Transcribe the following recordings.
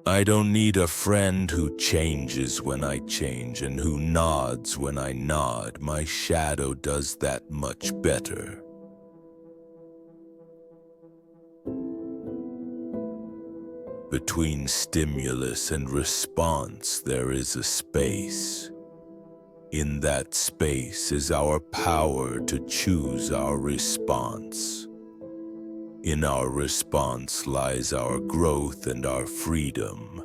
I don't need a friend who changes when I change and who nods when I nod. My shadow does that much better. Between stimulus and response, there is a space. In that space is our power to choose our response. In our response lies our growth and our freedom.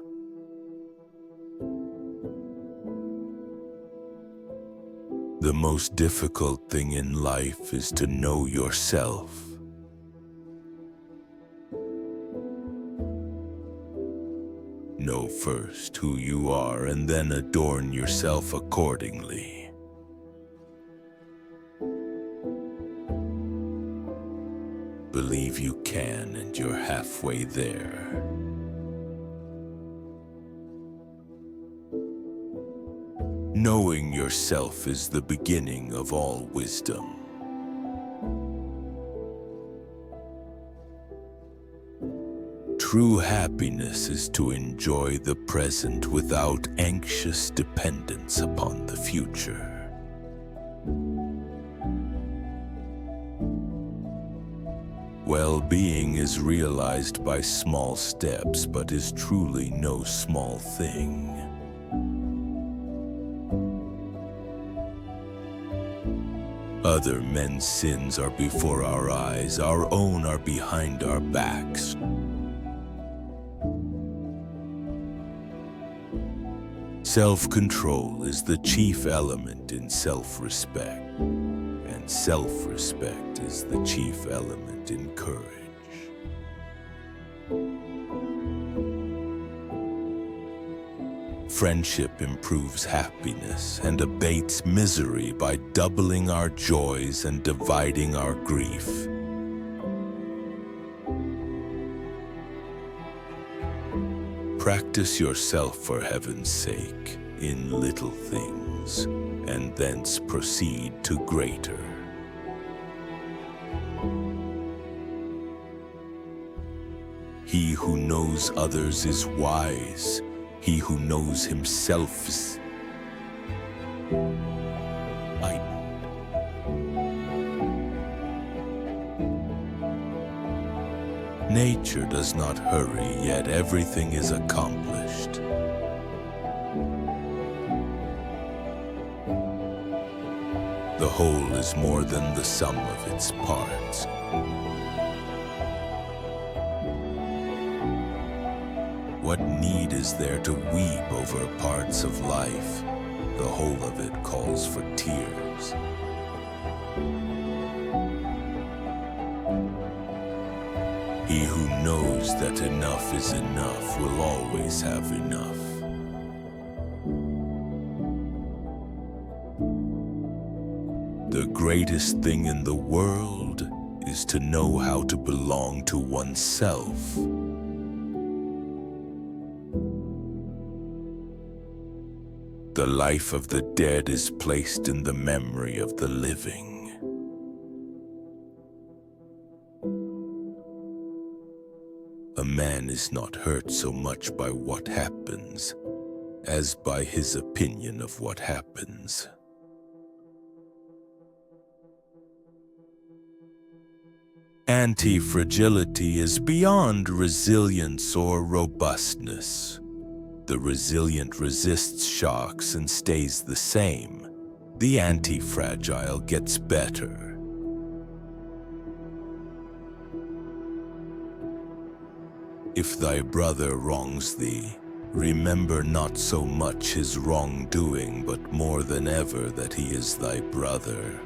The most difficult thing in life is to know yourself. Know first who you are and then adorn yourself accordingly. Believe you can and you're halfway there. Knowing yourself is the beginning of all wisdom. True happiness is to enjoy the present without anxious dependence upon the future. Well-being is realized by small steps, but is truly no small thing. Other men's sins are before our eyes, our own are behind our backs. Self-control is the chief element in self-respect, and self-respect is the chief element in courage. Friendship improves happiness and abates misery by doubling our joys and dividing our grief. Practice yourself for heaven's sake in little things, and thence proceed to greater. He who knows others is wise. He who knows himself is Nature does not hurry, yet everything is accomplished. The whole is more than the sum of its parts. What need is there to weep over parts of life? The whole of it calls for tears. He who knows that enough is enough will always have enough. The greatest thing in the world is to know how to belong to oneself. The life of the dead is placed in the memory of the living. A man is not hurt so much by what happens as by his opinion of what happens. Anti-fragility is beyond resilience or robustness. The resilient resists shocks and stays the same. The anti-fragile gets better. If thy brother wrongs thee, remember not so much his wrongdoing, but more than ever that he is thy brother.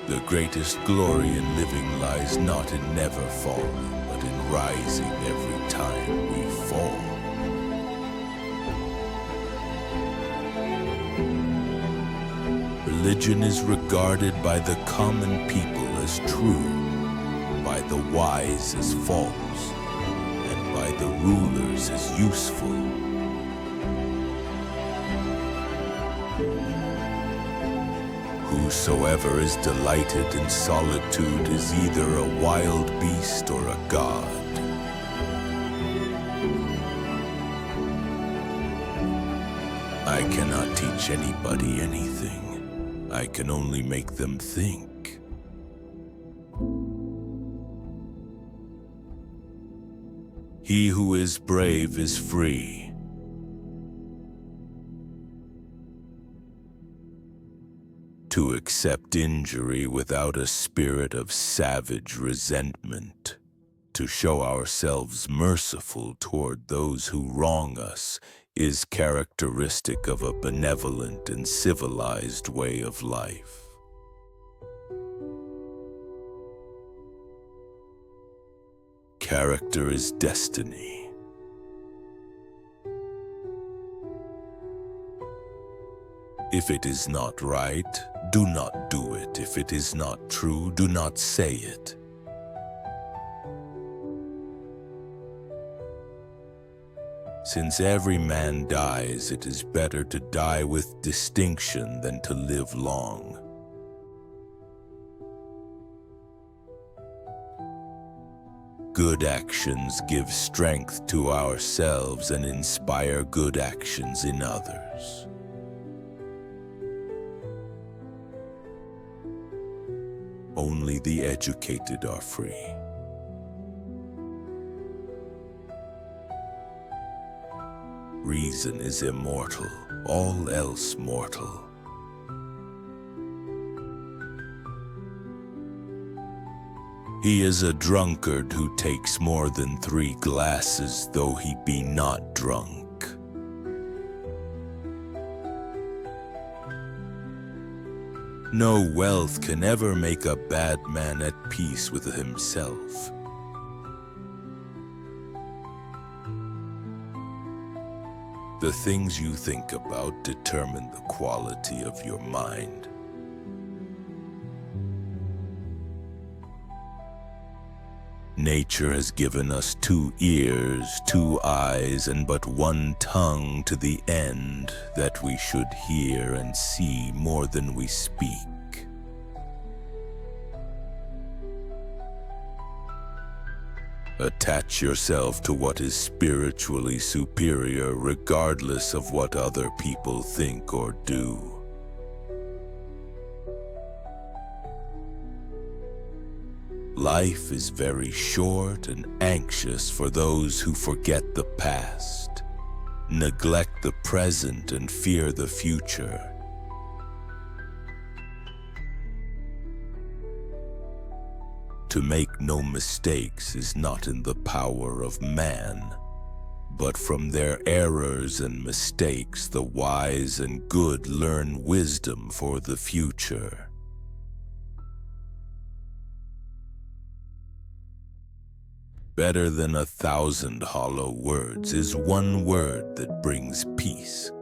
The greatest glory in living lies not in never falling, but in rising every time we fall. Religion is regarded by the common people as true, by the wise as false, and by the rulers as useful. Whosoever is delighted in solitude is either a wild beast or a god. I cannot teach anybody anything. I can only make them think. He who is brave is free. To accept injury without a spirit of savage resentment, to show ourselves merciful toward those who wrong us, is characteristic of a benevolent and civilized way of life. Character is destiny. If it is not right, do not do it. If it is not true, do not say it. Since every man dies, it is better to die with distinction than to live long. Good actions give strength to ourselves and inspire good actions in others. Only the educated are free. Reason is immortal, all else mortal. He is a drunkard who takes more than 3 glasses, though he be not drunk. No wealth can ever make a bad man at peace with himself. The things you think about determine the quality of your mind. Nature has given us 2 ears, 2 eyes, and but 1 tongue, to the end that we should hear and see more than we speak. Attach yourself to what is spiritually superior, regardless of what other people think or do. Life is very short and anxious for those who forget the past, neglect the present, and fear the future. To make no mistakes is not in the power of man, but from their errors and mistakes the wise and good learn wisdom for the future. Better than 1,000 hollow words is 1 word that brings peace.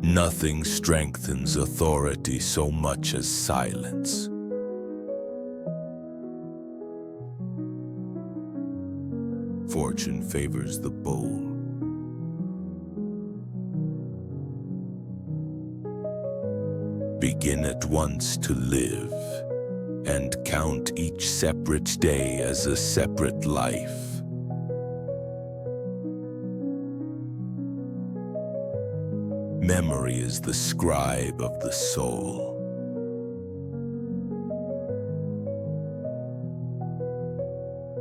Nothing strengthens authority so much as silence. Fortune favors the bold. Begin at once to live, and count each separate day as a separate life. Memory is the scribe of the soul.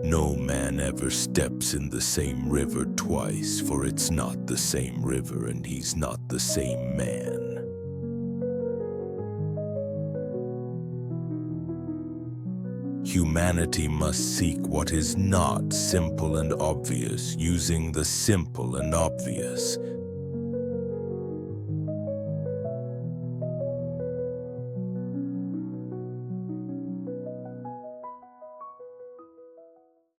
No man ever steps in the same river twice, for it's not the same river and he's not the same man. Humanity must seek what is not simple and obvious, using the simple and obvious